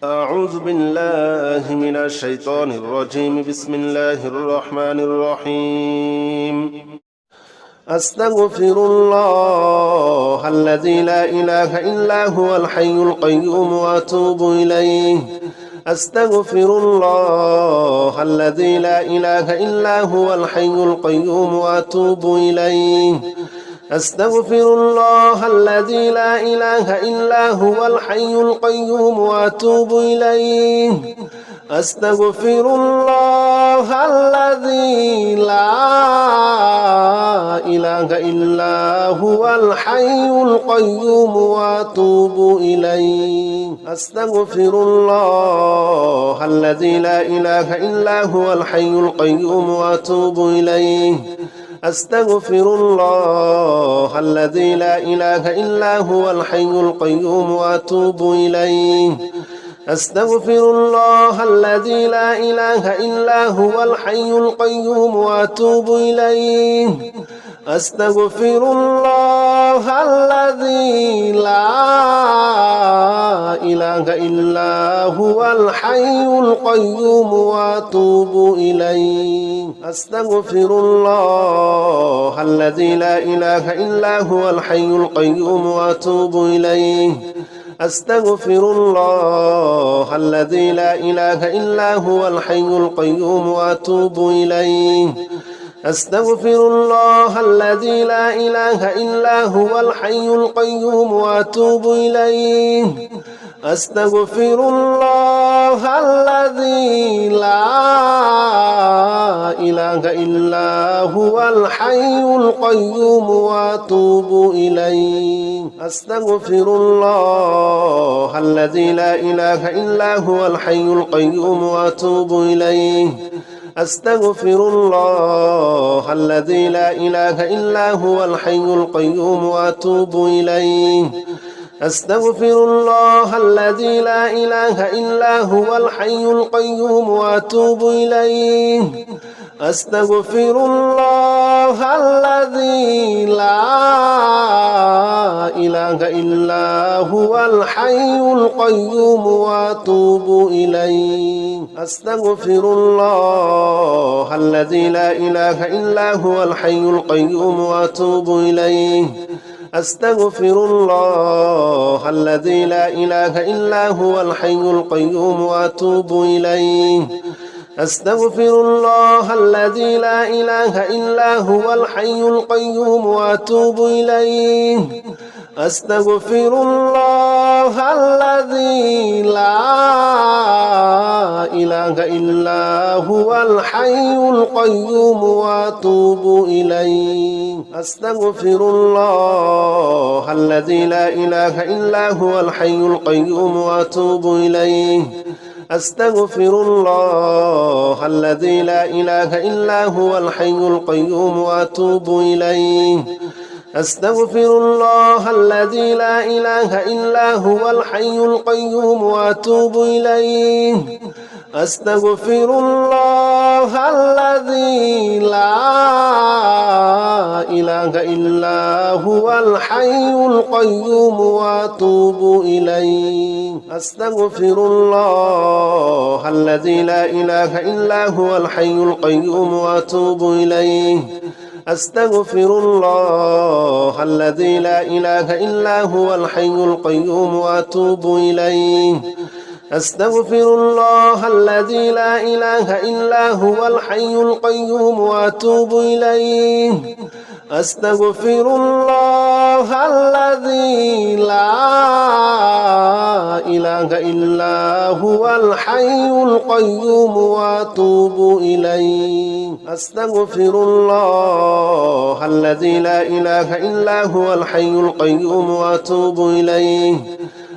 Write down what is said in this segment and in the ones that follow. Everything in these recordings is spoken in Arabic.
أعوذ بالله من الشيطان الرجيم بسم الله الرحمن الرحيم أستغفر الله الذي لا إله إلا هو الحي القيوم وأتوب إليه أستغفر الله الذي لا إله إلا هو الحي القيوم وأتوب إليه أستغفر الله الذي لا إله إلا هو الحي القيوم وأتوب إليه أستغفر الله الذي لا إله إلا هو الحي القيوم وأتوب إليه أستغفر الله الذي لا إله إلا هو الحي القيوم وأتوب إليه أستغفر الله الذي لا إله إلا هو الحي القيوم وأتوب إليه أستغفر الله الذي لا إله إلا هو الحي القيوم وأتوب إليه أستغفر الله الذي لا إله إلا هو الحي القيوم وأتوب إليه أستغفر الله الذي لا إله إلا هو الحي القيوم وأتوب إليه أستغفر الله الذي لا إله إلا هو الحي القيوم وأتوب إليه أستغفر الله الذي لا إله إلا هو الحي القيوم وأتوب إليه أستغفر الله الذي لا إله إلا هو الحي القيوم وأتوب إليه أستغفر الله الذي لا إله إلا هو الحي القيوم وأتوب إليه أستغفر الله الذي لا إله إلا هو الحي القيوم وأتوب إليه أستغفر الله الذي لا إله إلا هو الحي القيوم وأتوب إليه أستغفر الله الذي لا إله إلا هو الحي القيوم وأتوب إليه أستغفر الله الذي لا إله إلا هو الحي القيوم وأتوب إليه أستغفر الله الذي لا إله إلا هو الحي القيوم وأتوب إليه أستغفر الله الذي لا إله إلا هو الحي القيوم وأتوب إليه أستغفر الله الذي لا إله إلا هو الحي القيوم وأتوب إليه أستغفر الله الذي لا إله إلا هو الحي القيوم وأتوب إليه أستغفر الله الذي لا إله إلا هو الحي القيوم وأتوب إليه أستغفر الله الذي لا إله إلا هو الحي القيوم وأتوب إليه أستغفر الله الذي لا إله إلا هو الحي القيوم وأتوب إليه أستغفر الله الذي لا إله إلا هو الحي القيوم وأتوب إليه أستغفر الله الذي لا إله إلا هو الحي القيوم وأتوب إليه أستغفر الله الذي لا إله إلا هو الحي القيوم وأتوب إليه أستغفر الله الذي لا إله إلا هو الحي القيوم وأتوب إليه أستغفر الله الذي لا إله إلا هو الحي القيوم وأتوب إليه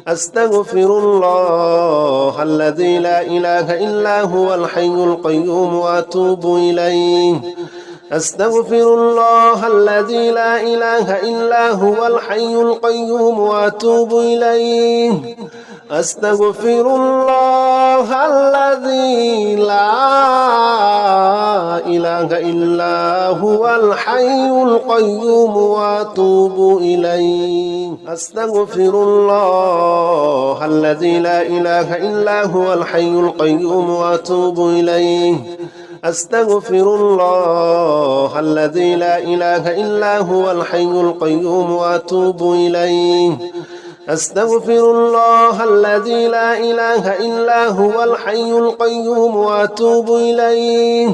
أستغفر الله الذي لا إله إلا هو الحي القيوم وأتوب إليه أستغفر الله الذي لا إله إلا هو الحي القيوم وأتوب إليه أستغفر الله الذي لا إله إلا هو الحي القيوم وأتوب إليه أستغفر الله الذي لا إله إلا هو الحي القيوم وأتوب إليه أستغفر الله الذي لا إله إلا هو الحي القيوم وأتوب إليه أستغفر الله الذي لا إله إلا هو الحي القيوم وأتوب إليه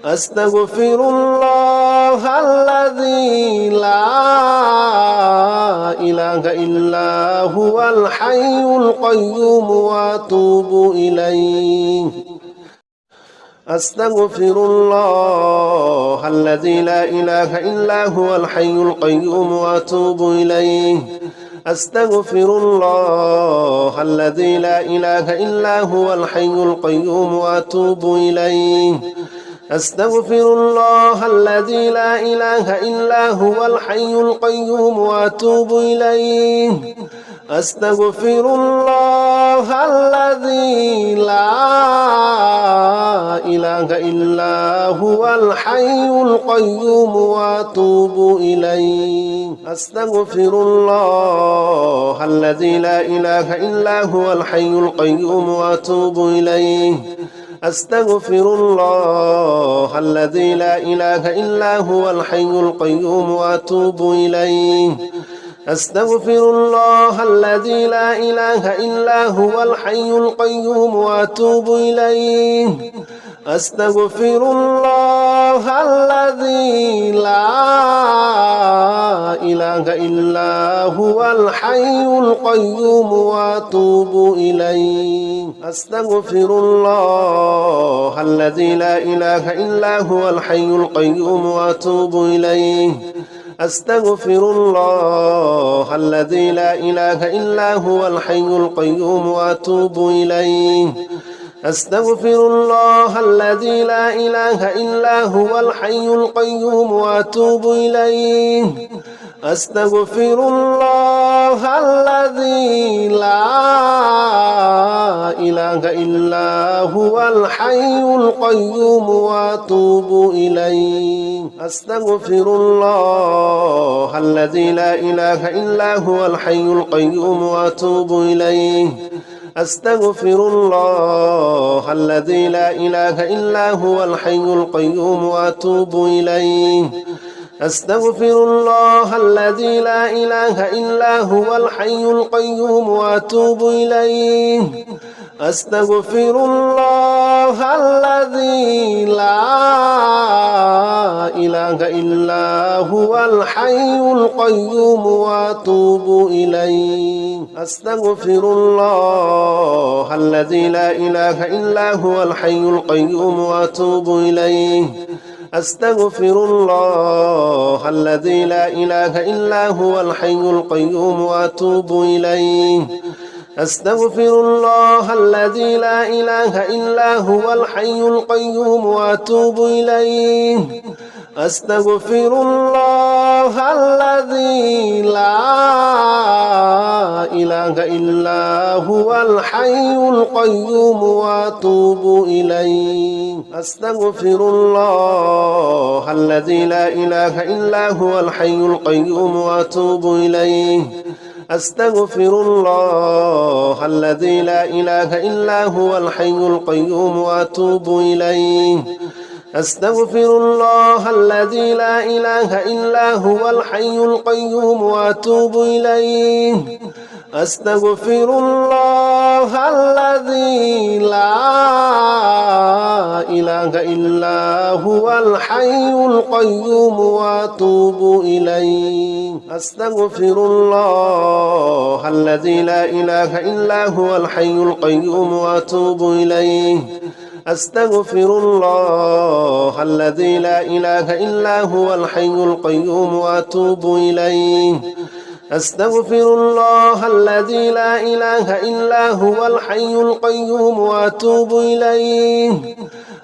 أستغفر الله الذي لا إله إلا هو الحي القيوم وأتوب إليه أستغفر الله الذي لا إله إلا هو الحي القيوم وأتوب إليه أستغفر الله الذي لا إله إلا هو الحي القيوم وأتوب إليه أستغفر الله الذي لا إله إلا هو الحي القيوم وأتوب إليه أستغفر الله الذي لا إله إلا هو الحي القيوم وأتوب إليه أستغفر الله الذي لا إله إلا هو الحي القيوم وأتوب إليه أستغفر الله الذي لا إله إلا هو الحي القيوم وأتوب إليه أستغفر الله الذي لا إله إلا هو الحي القيوم وأتوب إليه أستغفر الله الذي لا إله إلا هو الحي القيوم وأتوب إليه أستغفر الله الذي لا إله إلا هو الحي القيوم وأتوب إليه أستغفر الله الذي لا إله إلا هو الحي القيوم وأتوب إليه أستغفر الله الذي لا إله إلا هو الحي القيوم وأتوب إليه أستغفر الله الذي لا إله إلا هو الحي القيوم وأتوب إليه أستغفر الله الذي لا إله إلا هو الحي القيوم وأتوب إليه أستغفر الله الذي لا إله إلا هو الحي القيوم وأتوب إليه أستغفر الله الذي لا إله إلا هو الحي القيوم وأتوب إليه أستغفر الله الذي لا إله إلا هو الحي القيوم وأتوب إليه أستغفر الله الذي لا إله إلا هو الحي القيوم وأتوب إليه أستغفر الله الذي لا إله إلا هو الحي القيوم وأتوب إليه أستغفر الله الذي لا إله إلا هو الحي القيوم وأتوب إليه أستغفر الله الذي لا إله إلا هو الحي القيوم وأتوب إليه أستغفر الله الذي لا إله إلا هو الحي القيوم وأتوب إليه أستغفر الله الذي لا إله إلا هو الحي القيوم وأتوب إليه أستغفر الله الذي لا إله إلا هو الحي القيوم وأتوب إليه أستغفر الله الذي لا إله إلا هو الحي القيوم وأتوب إليه أستغفر الله الذي لا إله إلا هو الحي القيوم وأتوب إليه أستغفر الله الذي لا إله إلا هو الحي القيوم وأتوب إليه أستغفر الله الذي لا إله إلا هو الحي القيوم وأتوب إليه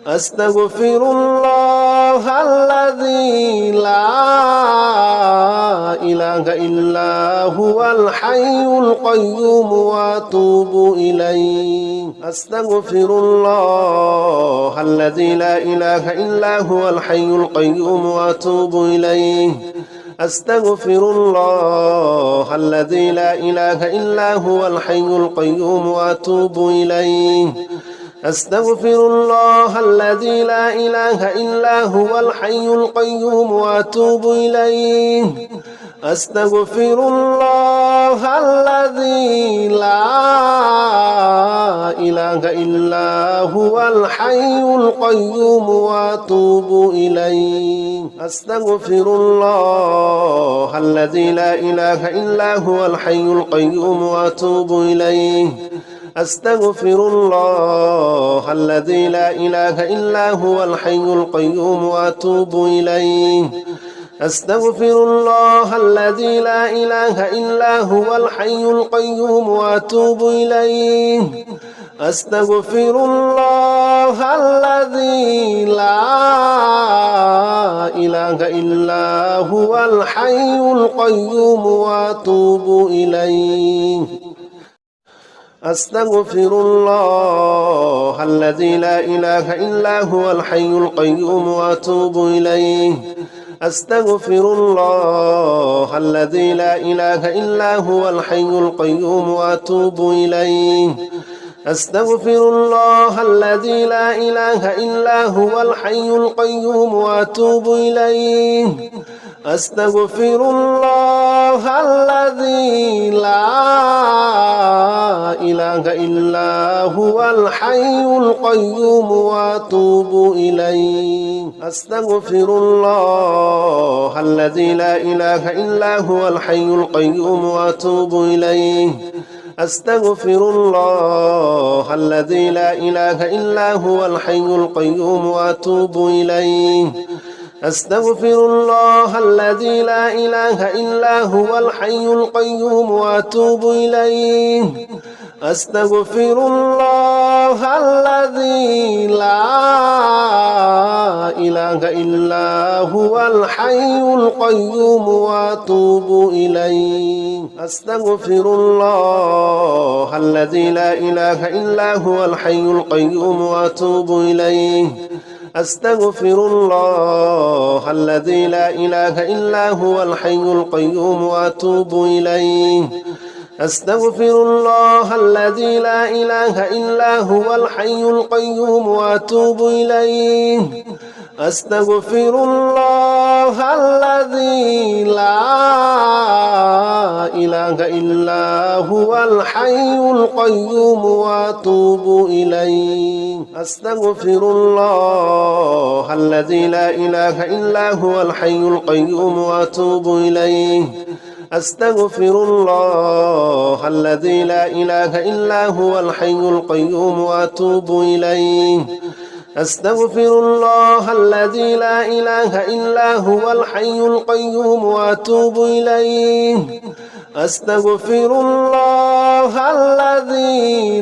أستغفر الله الذي لا إله إلا هو الحي القيوم وأتوب إليه أستغفر الله الذي لا إله إلا هو الحي القيوم وأتوب إليه أستغفر الله الذي لا إله إلا هو الحي القيوم وأتوب إليه أستغفر الله الذي لا إله إلا هو الحي القيوم وأتوب إليه أستغفر الله الذي لا إله إلا هو الحي القيوم وأتوب إليه أستغفر الله الذي لا إله إلا هو الحي القيوم وأتوب إليه أستغفر الله الذي لا إله إلا هو الحي القيوم وأتوب إليه أستغفر الله الذي لا إله إلا هو الحي القيوم وأتوب إليه أستغفر الله الذي لا إله إلا هو الحي القيوم وأتوب إليه أستغفر الله الذي لا إله إلا هو الحي القيوم وأتوب إليه أستغفر الله الذي لا إله إلا هو الحي القيوم وأتوب إليه أستغفر الله الذي لا إله إلا هو الحي القيوم وأتوب إليه أستغفر الله الذي لا إله إلا هو الحي القيوم وأتوب إليه أستغفر الله الذي لا إله إلا هو الحي القيوم وأتوب إليه أستغفر الله الذي لا إله إلا هو الحي القيوم وأتوب إليه أستغفر الله الذي لا إله إلا هو الحي القيوم وأتوب إليه أستغفر الله الذي لا إله إلا هو الحي القيوم وأتوب إليه أستغفر الله الذي لا إله إلا هو الحي القيوم وأتوب إليه أستغفر الله الذي لا إله إلا هو الحي القيوم وأتوب إليه أستغفر الله الذي لا إله إلا هو الحي القيوم وأتوب إليه أستغفر الله الذي لا إله إلا هو الحي القيوم وأتوب إليه أستغفر الله الذي لا إله إلا هو الحي القيوم وأتوب إليه أستغفر الله الذي لا إله إلا هو الحي القيوم وأتوب إليه أستغفر الله الذي لا إله إلا هو الحي القيوم وأتوب إليه أستغفر الله الذي لا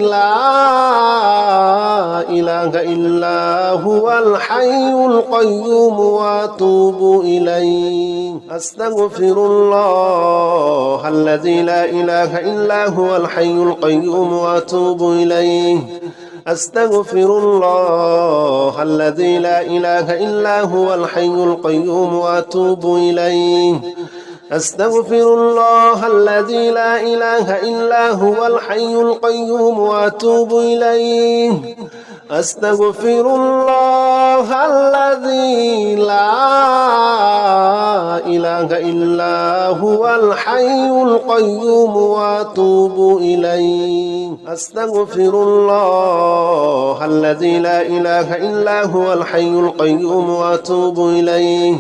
إله إلا هو الحي القيوم وأتوب إليه أستغفر الله الذي لا إله إلا هو الحي القيوم وأتوب إليه أستغفر الله الذي لا إله إلا هو الحي القيوم وأتوب إليه أستغفر الله الذي لا إله إلا هو الحي القيوم وأتوب إليه أستغفر الله الذي لا إله إلا هو الحي القيوم وأتوب إليه أستغفر الله الذي لا إله إلا هو الحي القيوم وأتوب إليه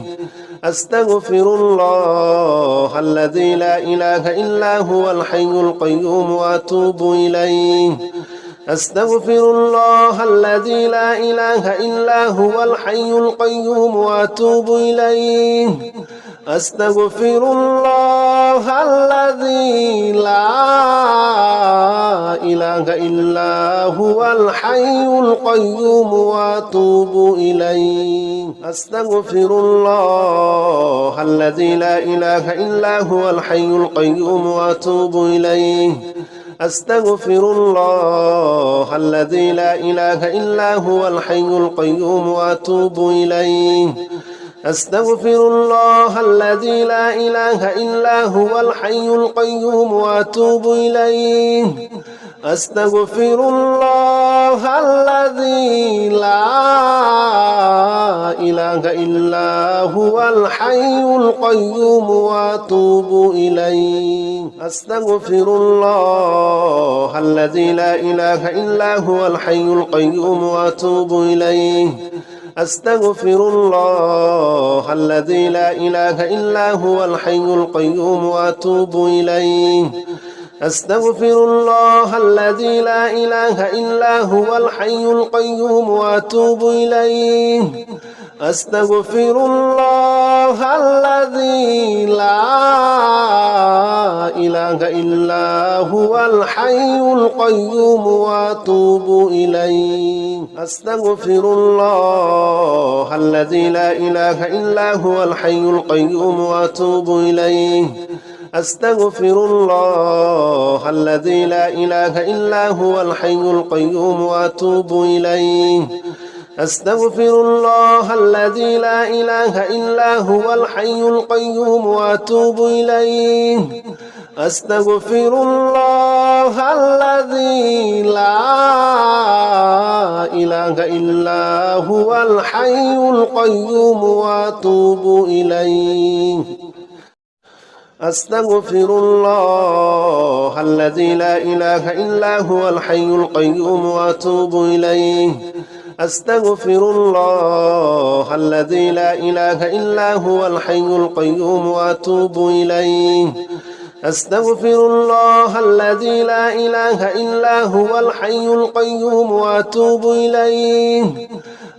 أستغفر الله الذي لا إله إلا هو الحي القيوم وأتوب إليه أستغفر الله الذي لا إله إلا هو الحي القيوم وأتوب إليه أستغفر الله الذي لا إله إلا هو الحي القيوم وأتوب إليه أستغفر الله الذي لا إله إلا هو الحي القيوم وأتوب إليه أستغفر الله الذي لا إله إلا هو الحي القيوم وأتوب إليه أستغفر الله الذي لا إله إلا هو الحي القيوم وأتوب إليه أستغفر الله الذي لا إله إلا هو الحي القيوم وأتوب إليه أستغفر الله الذي لا إله إلا هو الحي القيوم وأتوب إليه أستغفر الله الذي لا إله إلا هو الحي القيوم وأتوب إليه أستغفر الله الذي لا إله إلا هو الحي القيوم وأتوب إليه أستغفر الله الذي لا إله إلا هو الحي القيوم وأتوب إليه أستغفر الله الذي لا إله إلا هو الحي القيوم وأتوب إليه أستغفر الله الذي لا إله إلا هو الحي القيوم وأتوب إليه أستغفر الله الذي لا إله إلا هو الحي القيوم وأتوب إليه أستغفر الله الذي لا إله إلا هو الحي القيوم وأتوب إليه أستغفر الله الذي لا إله إلا هو الحي القيوم وأتوب إليه أستغفر الله الذي لا إله إلا هو الحي القيوم وأتوب إليه أستغفر الله الذي لا إله إلا هو الحي القيوم وأتوب إليه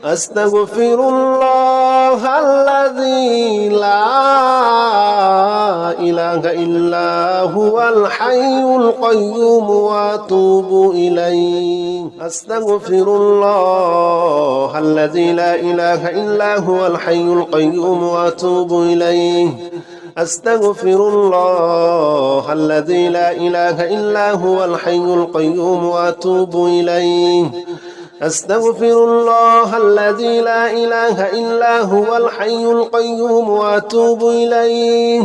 أستغفر الله الذي لا إله إلا هو الحي القيوم وأتوب إليه أستغفر الله الذي لا إله إلا هو الحي القيوم وأتوب إليه أستغفر الله الذي لا إله إلا هو الحي القيوم وأتوب إليه أستغفر الله الذي لا إله إلا هو الحي القيوم وأتوب إليه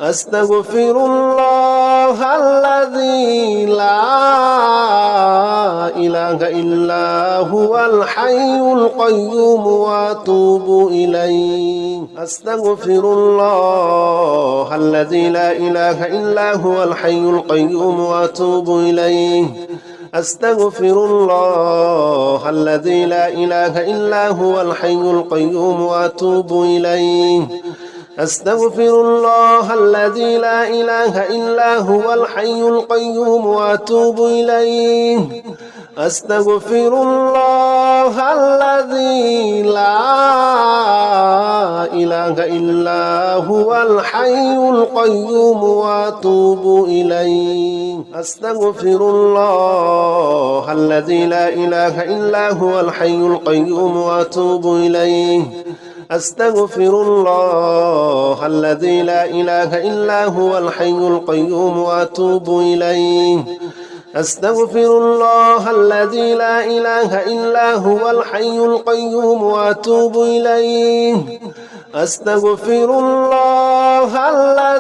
أستغفر الله الذي لا إله إلا هو الحي القيوم وأتوب إليه أستغفر الله الذي لا إله إلا هو الحي القيوم وأتوب إليه أستغفر الله الذي لا إله إلا هو الحي القيوم وأتوب إليه أستغفر الله الذي لا إله إلا هو الحي القيوم وأتوب إليه أستغفر الله الذي لا إله إلا هو الحي القيوم وأتوب إليه أستغفر الله الذي لا إله إلا هو الحي القيوم وأتوب إليه أستغفر الله الذي لا إله إلا هو الحي القيوم وأتوب إليه أستغفر الله الذي لا إله إلا هو الحي القيوم وأتوب إليه أستغفر الله الذي لا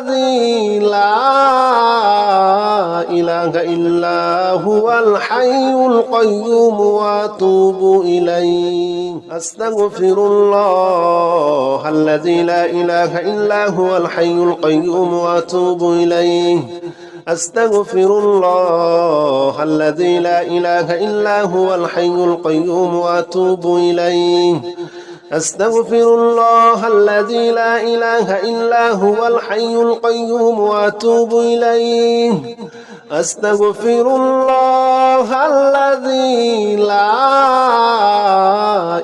إله إلا هو الحي القيوم وأتوب إليه أستغفر الله الذي لا إله إلا هو الحي القيوم وأتوب إليه أستغفر الله الذي لا إله إلا هو الحي القيوم وأتوب إليه أستغفر الله الذي لا إله إلا هو الحي القيوم وأتوب إليه أستغفر الله الذي لا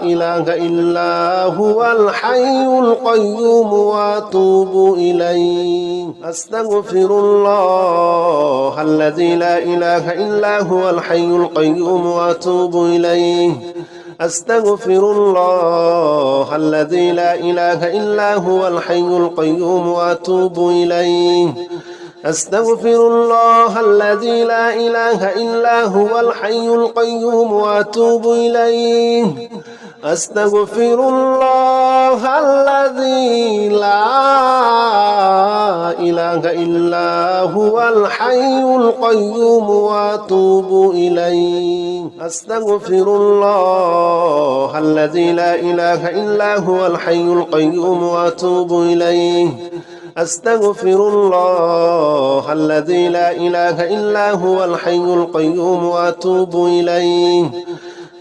إله إلا هو الحي القيوم وأتوب إليه أستغفر الله الذي لا إله إلا هو الحي القيوم وأتوب إليه أستغفر الله الذي لا إله إلا هو الحي القيوم وأتوب إليه أستغفر الله الذي لا إله إلا هو الحي القيوم وأتوب إليه أستغفر الله الذي لا إله إلا هو الحي القيوم وأتوب إليه أستغفر الله الذي لا إله إلا هو الحي القيوم وأتوب إليه أستغفر الله الذي لا إله إلا هو الحي القيوم وأتوب إليه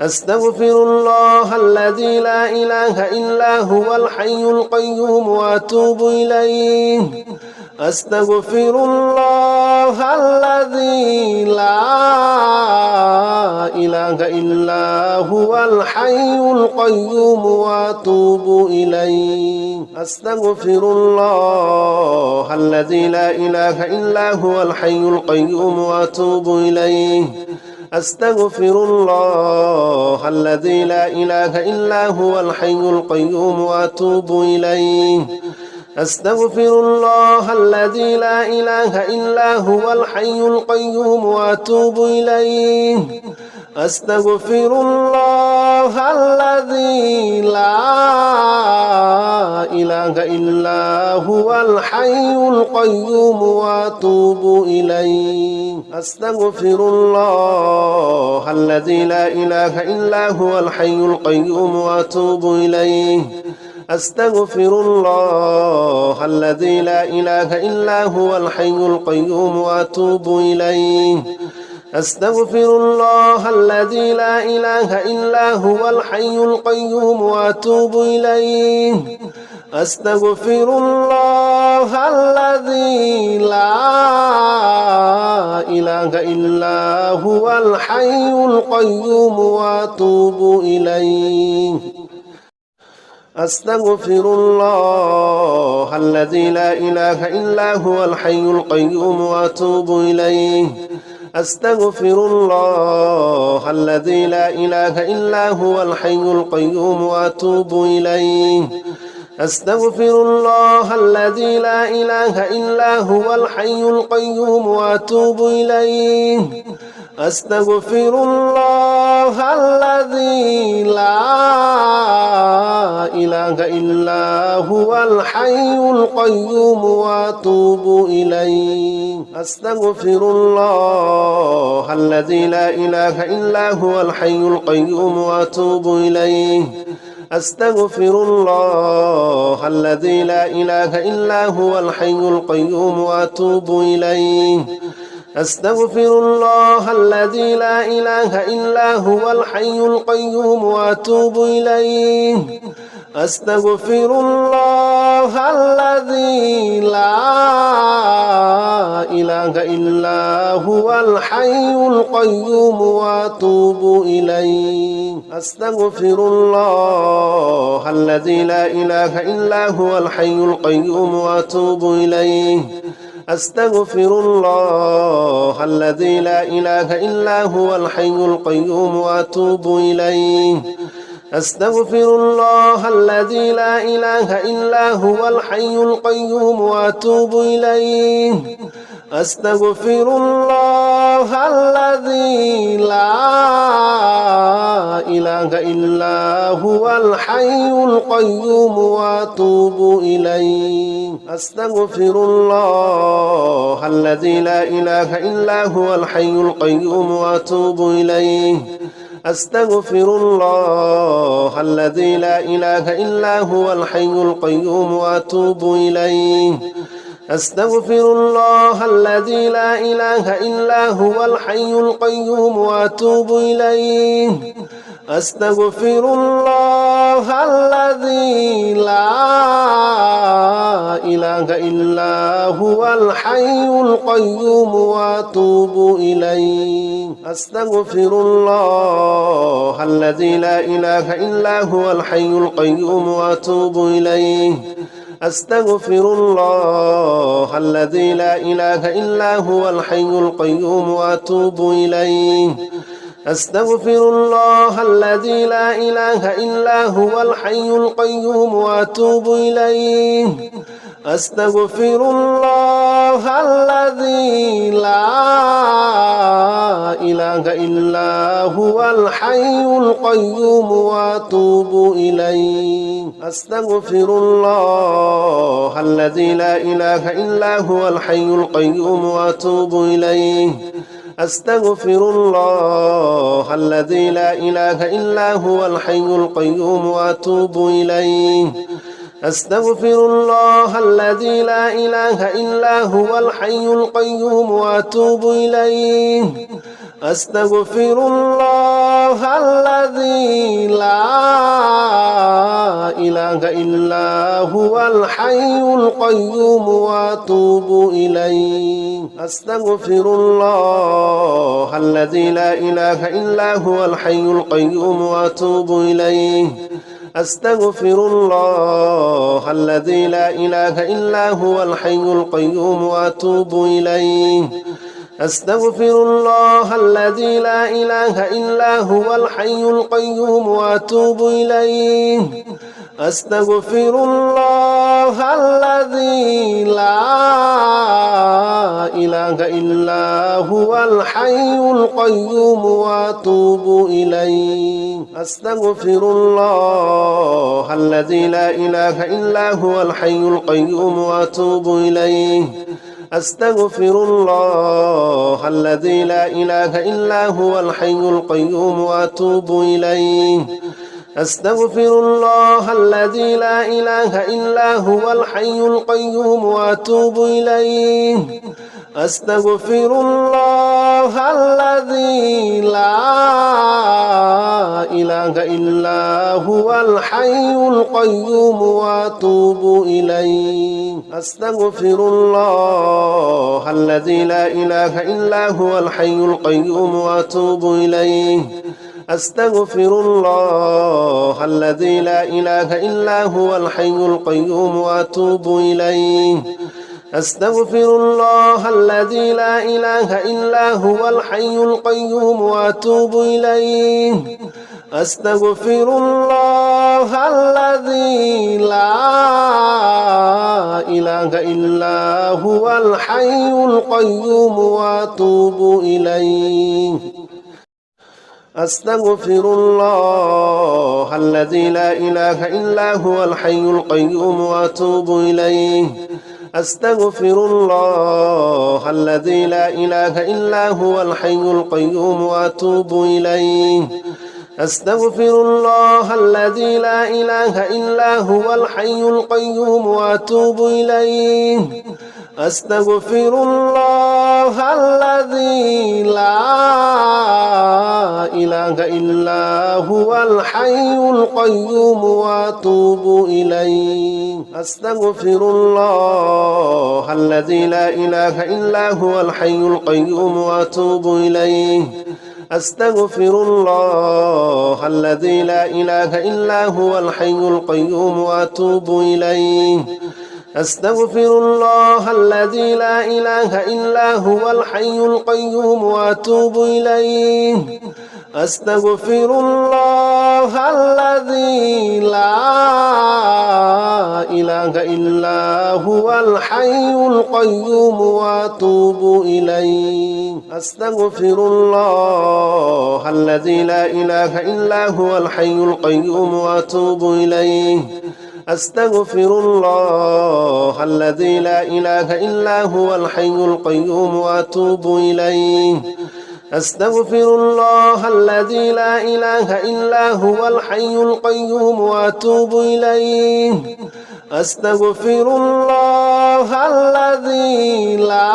أستغفر الله الذي لا إله إلا هو الحي القيوم وأتوب إليه أستغفر الله الذي لا إله إلا هو الحي القيوم وأتوب إليه أستغفر الله الذي لا إله إلا هو الحي القيوم وأتوب إليه أستغفر الله الذي لا إله إلا هو الحي القيوم وأتوب إليه أستغفر الله الذي لا إله إلا هو الحي القيوم وأتوب إليه أستغفر الله الذي لا إله إلا هو الحي القيوم وأتوب إليه أستغفر الله الذي لا إله إلا هو الحي القيوم وأتوب إليه أستغفر الله الذي لا إله إلا هو الحي القيوم وأتوب إليه أستغفر الله الذي لا إله إلا هو الحي القيوم وأتوب إليه أستغفر الله الذي لا إله إلا هو الحي القيوم وأتوب إليه أستغفر الله الذي لا إله إلا هو الحي القيوم وأتوب إليه أستغفر الله الذي لا إله إلا هو الحي القيوم وأتوب إليه أستغفر الله الذي لا إله إلا هو الحي القيوم وأتوب إليه أستغفر الله الذي لا إله إلا هو الحي القيوم وأتوب إليه أستغفر الله الذي لا إله إلا هو الحي القيوم وأتوب إليه أستغفر الله الذي لا إله إلا هو الحي القيوم وأتوب إليه أستغفر الله الذي لا إله إلا هو الحي القيوم وأتوب إليه أستغفر الله الذي لا إله إلا هو الحي القيوم وأتوب إليه أستغفر الله الذي لا إله إلا هو الحي القيوم وأتوب إليه أستغفر الله الذي لا إله إلا هو الحي القيوم وأتوب إليه أستغفر الله الذي لا إله إلا هو الحي القيوم وأتوب إليه أستغفر الله الذي لا إله إلا هو الحي القيوم وأتوب إليه أستغفر الله الذي لا إله إلا هو الحي القيوم وأتوب إليه أستغفر الله الذي لا إله إلا هو الحي القيوم وأتوب إليه أستغفر الله الذي لا إله إلا هو الحي القيوم وأتوب إليه أستغفر الله الذي لا إله إلا هو الحي القيوم وأتوب إليه أستغفر الله الذي لا إله إلا هو الحي القيوم وأتوب إليه أستغفر الله الذي لا إله إلا هو الحي القيوم وأتوب إليه أستغفر الله الذي لا إله إلا هو الحي القيوم وأتوب إليه أستغفر الله الذي لا إله إلا هو الحي القيوم وأتوب إليه أستغفر الله الذي لا إله إلا هو الحي القيوم وأتوب إليه أستغفر الله الذي لا إله إلا هو الحي القيوم وأتوب إليه أستغفر الله الذي لا إله إلا هو الحي القيوم وأتوب إليه أستغفر الله الذي لا إله إلا هو الحي القيوم وأتوب إليه أستغفر الله الذي لا إله إلا هو الحي القيوم وأتوب إليه أستغفر الله الذي لا إله إلا هو الحي القيوم وأتوب إليه أستغفر الله الذي لا إله إلا هو الحي القيوم وأتوب إليه أستغفر الله الذي لا إله إلا هو الحي القيوم وأتوب إليه أستغفر الله الذي لا إله إلا هو الحي القيوم وأتوب إليه أستغفر الله الذي لا إله إلا هو الحي القيوم وأتوب إليه أستغفر الله الذي لا إله إلا هو الحي القيوم وأتوب إليه أستغفر الله الذي لا إله إلا هو الحي القيوم وأتوب إليه أستغفر الله الذي لا إله إلا هو الحي القيوم وأتوب إليه أستغفر الله الذي لا إله إلا هو الحي القيوم وأتوب إليه أستغفر الله الذي لا إله إلا هو الحي القيوم وأتوب إليه أستغفر الله الذي لا إله إلا هو الحي القيوم وأتوب إليه أستغفر الله الذي لا إله إلا هو الحي القيوم وأتوب إليه أستغفر الله الذي لا إله إلا هو الحي القيوم وأتوب إليه أستغفر الله الذي لا إله إلا هو الحي القيوم وأتوب إليه أستغفر الله الذي لا إله إلا هو الحي القيوم وأتوب إليه أستغفر الله الذي لا إله إلا هو الحي القيوم وأتوب إليه أستغفر الله الذي لا إله إلا هو الحي القيوم وأتوب إليه أستغفر الله الذي لا إله إلا هو الحي القيوم وأتوب إليه أستغفر الله الذي لا إله إلا هو الحي القيوم وأتوب إليه أستغفر الله الذي لا إله إلا هو الحي القيوم وأتوب إليه أستغفر الله الذي لا إله إلا هو الحي القيوم وأتوب إليه أستغفر الله الذي لا إله إلا هو الحي القيوم وأتوب إليه أستغفر الله الذي لا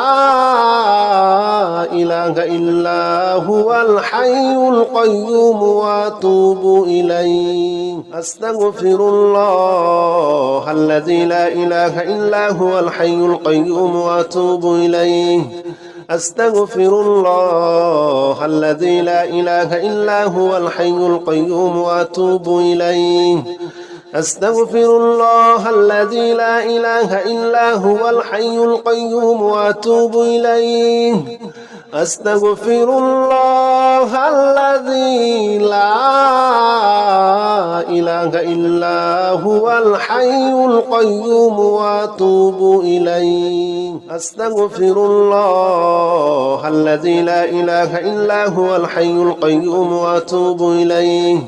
إله إلا هو الحي القيوم وأتوب إليه أستغفر الله الذي لا إله إلا هو الحي القيوم وأتوب إليه أستغفر الله الذي لا إله إلا هو الحي القيوم وأتوب إليه أستغفر الله الذي لا إله إلا هو الحي القيوم وأتوب إليه أستغفر الله الذي لا إله إلا هو الحي القيوم وأتوب إليه أستغفر الله الذي لا إله إلا هو الحي القيوم وأتوب إليه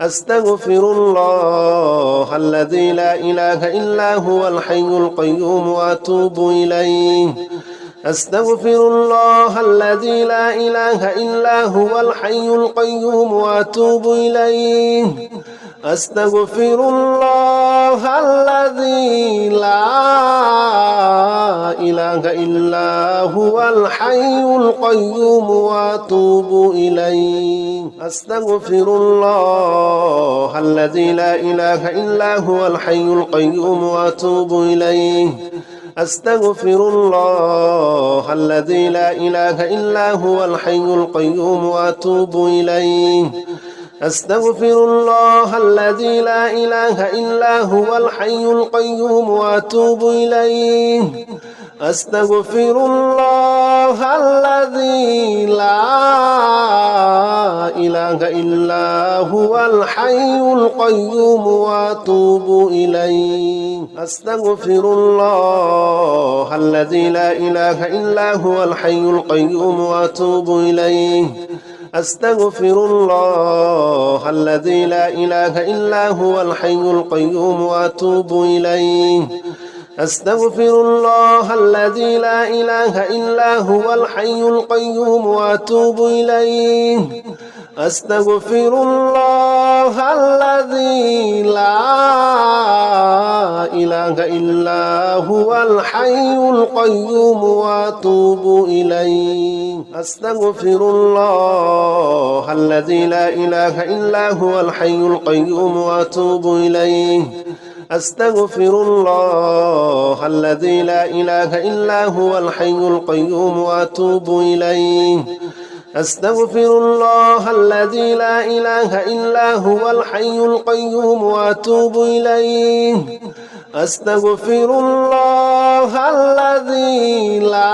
أستغفر الله الذي لا إله إلا هو الحي القيوم وأتوب إليه أستغفر الله الذي لا إله إلا هو الحي القيوم وأتوب إليه أستغفر الله الذي لا إله إلا هو الحي القيوم وأتوب إليه أستغفر الله الذي لا إله إلا هو الحي القيوم وأتوب إليه أستغفر الله الذي لا إله إلا هو الحي القيوم وأتوب إليه أستغفر الله الذي لا إله إلا هو الحي القيوم وأتوب إليه أستغفر الله الذي لا إله إلا هو الحي القيوم وأتوب إليه أستغفر الله الذي لا إله إلا هو الحي القيوم وأتوب إليه أستغفر الله الذي لا إله إلا هو الحي القيوم وأتوب إليه أستغفر الله الذي لا إله إلا هو الحي القيوم وأتوب إليه أستغفر الله الذي لا إله إلا هو الحي القيوم وأتوب إليه أستغفر الله الذي لا إله إلا هو الحي القيوم وأتوب إليه أستغفر الله الذي لا إله إلا هو الحي القيوم وأتوب إليه أستغفر الله الذي لا إله إلا هو الحي القيوم وأتوب إليه أستغفر الله الذي لا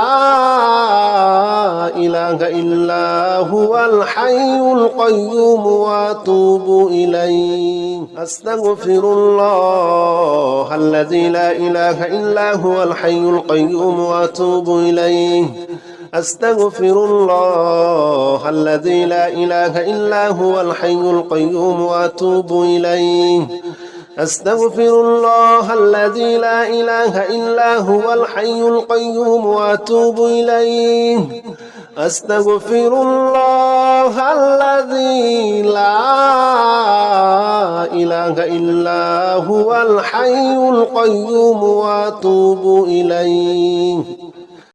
إله إلا هو الحي القيوم وأتوب إليه أستغفر الله الذي لا إله إلا هو الحي القيوم وأتوب إليه أستغفر الله الذي لا إله إلا هو الحي القيوم وأتوب إليه أستغفر الله الذي لا إله إلا هو الحي القيوم وأتوب إليه أستغفر الله الذي لا إله إلا هو الحي القيوم وأتوب إليه